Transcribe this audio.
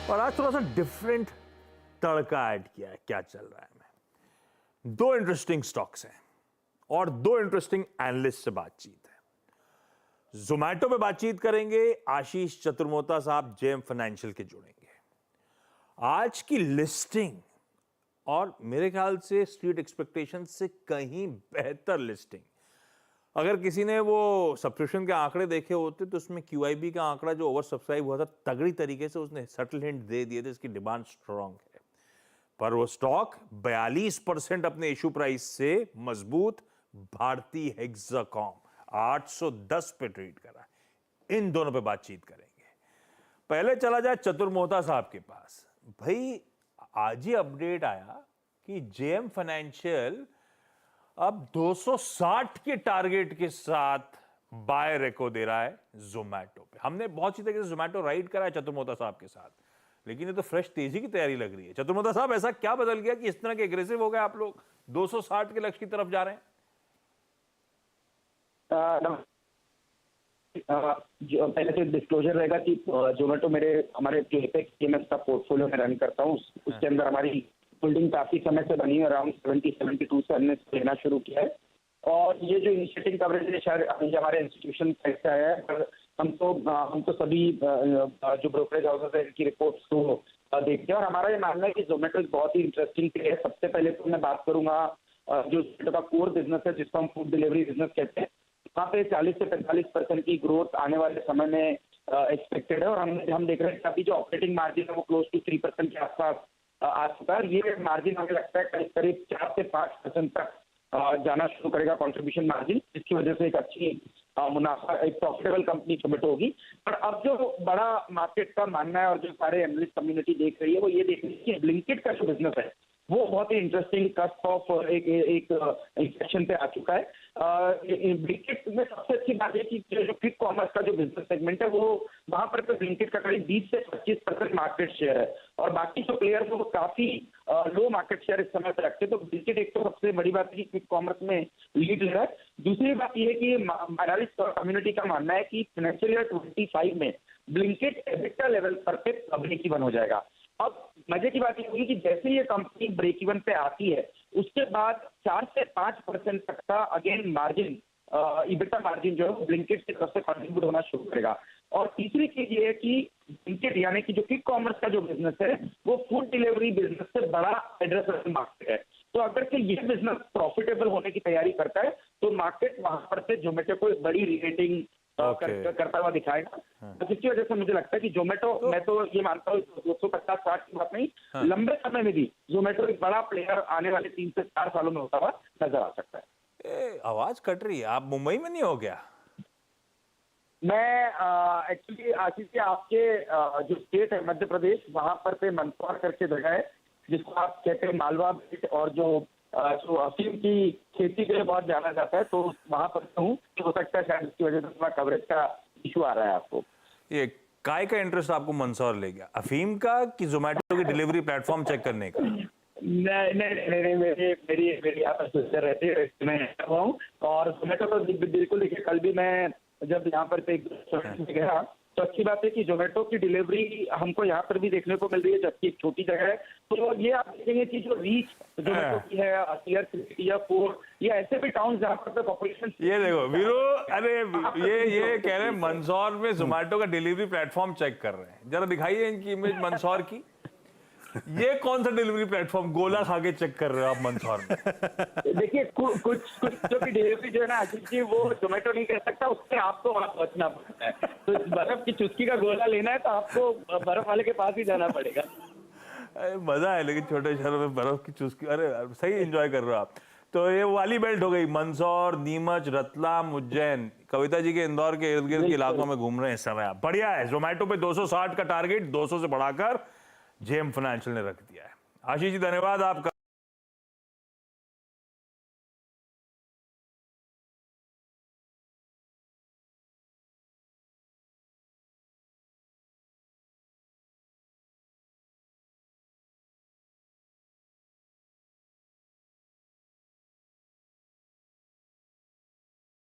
और आज थोड़ा सा डिफरेंट तड़का ऐड किया है। क्या चल रहा है, मैं दो इंटरेस्टिंग स्टॉक्स हैं और दो इंटरेस्टिंग एनालिस्ट से बातचीत है। जोमैटो पे बातचीत करेंगे, आशीष चतुर्मोता साहब जेएम फाइनेंशियल के जुड़ेंगे। आज की लिस्टिंग और मेरे ख्याल से स्ट्रीट एक्सपेक्टेशन से कहीं बेहतर लिस्टिंग। अगर किसी ने वो सब्सक्रिप्शन के आंकड़े देखे होते तो उसमें QIB का आंकड़ा जो ओवर सब्सक्राइब हुआ था, तगड़ी तरीके से उसने सटल हिंट दे दिए थे इसकी डिमांड स्ट्रांग है। पर वो स्टॉक 42% अपने इशू प्राइस से मजबूत भारतीय हेक्साकॉम 810 पे ट्रेड करा। इन दोनों पे बातचीत करेंगे। पहले चला जाए चतुर्मोता साहब के पास। भाई आज ही अपडेट आया कि जेएम फाइनेंशियल अब 260 के टारगेट के साथ बाय रेको दे रहा है जोमैटो पे। हमने बहुत सी तरीके से जोमैटो राइड करा है चतुर्मोता साहब के साथ, लेकिन ये तो फ्रेश तेजी की तैयारी लग रही है। चतुर्मोता साहब, ऐसा क्या बदल गया कि इस तरह के एग्रेसिव हो गए आप लोग, 260 के लक्ष्य की तरफ जा रहे हैं? जो पहले से डिस्क्लोजर रहेगा कि जोमेटो हमारे जो एपेक्स टीएमएस का पोर्टफोलियो में रन करता हूँ, उसके अंदर हमारी होल्डिंग काफी समय से बनी है। अराउंड 70-72 से हमने लेना शुरू किया है और ये जो इनिशिएटिव कवरेज है शायद अभी हमारे इंस्टीट्यूशन ऐसा है, पर हम तो सभी जो ब्रोकरेज हाउसेस है इनकी रिपोर्ट्स को देखते हैं और हमारा ये मानना है कि जोमेटो बहुत ही इंटरेस्टिंग है। सबसे पहले तो मैं बात करूंगा जो जोमेटो का कोर बिजनेस है, जिसको हम फूड डिलीवरी बिजनेस कहते हैं, वहाँ पे 40 से 45% की ग्रोथ आने वाले समय में एक्सपेक्टेड है और हम देख रहे हैं कि अभी जो ऑपरेटिंग मार्जिन है वो क्लोज टू 3% के आसपास आ चुका है। ये मार्जिन हमें लगता है करीब 4 से 5% तक जाना शुरू करेगा कंट्रीब्यूशन मार्जिन, जिसकी वजह से एक अच्छी मुनाफा, एक प्रॉफिटेबल कंपनी जोमेटो होगी। पर अब जो बड़ा मार्केट का मानना है और जो सारे एनालिस्ट कम्युनिटी देख रही है वो ये देख रही है कि ब्लिंकिट का जो बिजनेस है वो बहुत ही इंटरेस्टिंग कस्ट ऑफ एक सेक्शन पे आ चुका है। ब्लिंकिट में सबसे अच्छी बात है कि जो क्विक कॉमर्स का जो बिजनेस सेगमेंट है वो वहां पर तो ब्लिंकिट का करीब 20 से 25% मार्केट शेयर है और बाकी जो प्लेयर्स है वो काफी लो मार्केट शेयर इस समय पे रखते हैं। तो ब्लिंकिट एक तो सबसे बड़ी बात है कि क्विक कॉमर्स में लीड ले रहा है। दूसरी बात यह है कि एनालिस्ट कम्युनिटी का मानना है कि फाइनेंशियल ईयर 25 में ब्लिंकिट एबिटा लेवल पर ब्रेक इवन हो जाएगा। अब मजे की बात ये होगी कि जैसे ये कंपनी ब्रेक इवन पे आती है उसके बाद 4 से 5% तक का अगेन मार्जिन, इबिटा मार्जिन जो है वो ब्लिंकिट की तरफ से कंट्रीब्यूट होना शुरू करेगा। और तीसरी चीज ये है कि ब्लिंकिट यानी कि जो क्विक कॉमर्स का जो बिजनेस है वो फूड डिलीवरी बिजनेस से बड़ा एड्रेसेबल मार्केट है। तो अगर से ये बिजनेस प्रॉफिटेबल होने की तैयारी करता है तो मार्केट वहां पर से जोमेटो को एक बड़ी रीरेटिंग करता हुआ दिखाएगा। तो जिसकी वजह से मुझे लगता है कि जोमेटो, मैं तो ये मानता हूँ 250-60 की बात नहीं, लंबे समय में भी जोमेटो एक बड़ा प्लेयर आने वाले 3 से 4 सालों में होता हुआ नजर आ सकता है। आवाज कट रही है, आप मुंबई में नहीं हो गया? मैं एक्चुअली आशीष जी, आपके जो स्टेट है मध्य प्रदेश, वहां पर पे मंदसौर करके जगह है जिसको आप कहते हैं मालवा बेल्ट, और जो अफीम की खेती के लिए बहुत जाना जाता है, तो वहां पर हूँ। हो सकता है शायद इसकी वजह से थोड़ा कवरेज का इशू आ रहा है आपको। ये काय का इंटरेस्ट आपको मंदसौर ले गया, अफीम का कि जोमेटो की डिलीवरी प्लेटफॉर्म चेक करने का? नहीं, मेरी आप सिस्टर रहती है, मैं हुआ हूँ और जोमेटो तो बिल्कुल देखिए, कल भी मैं जब यहाँ पर गया तो अच्छी बात है कि जोमेटो की डिलीवरी हमको यहाँ पर भी देखने को मिल रही है, जबकि एक छोटी जगह है। तो ये आप देखेंगे कि जो रीच जोमेटो की है टियर 3 टियर 4 या ऐसे भी टाउन जहाँ पर पॉपुलेशन, ये देखो वीरो, अरे ये कह रहे हैं मंदसौर में जोमेटो का डिलीवरी प्लेटफॉर्म चेक कर रहे हैं। जरा दिखाइए इनकी इमेज मंदसौर की। ये कौन सा डिलीवरी प्लेटफॉर्म गोला खा के चेक कर रहे हो आप मंदसौर में? देखिए कुछ जो की डिलीवरी जो है ना आशीष जी, वो जोमेटो नहीं कर सकता, उससे आपको वहां पहुंचना पड़ता है। तो बर्फ की चुस्की का गोला लेना है तो आपको बर्फ वाले के पास ही जाना पड़ेगा। मजा है लेकिन छोटे शहरों में बर्फ की चुस्की, अरे सही एंजॉय कर रहे हो आप। तो ये वाली बेल्ट हो गई, मंदसौर, नीमच, रतलाम, उज्जैन। कविता जी के इंदौर के इर्द गिर्द के इलाकों में घूम रहे हैं इस समय आप। बढ़िया है। जोमेटो पे 260 का टारगेट 200 से बढ़ाकर जेएम फाइनेंशियल ने रख दिया है। आशीष जी धन्यवाद आपका।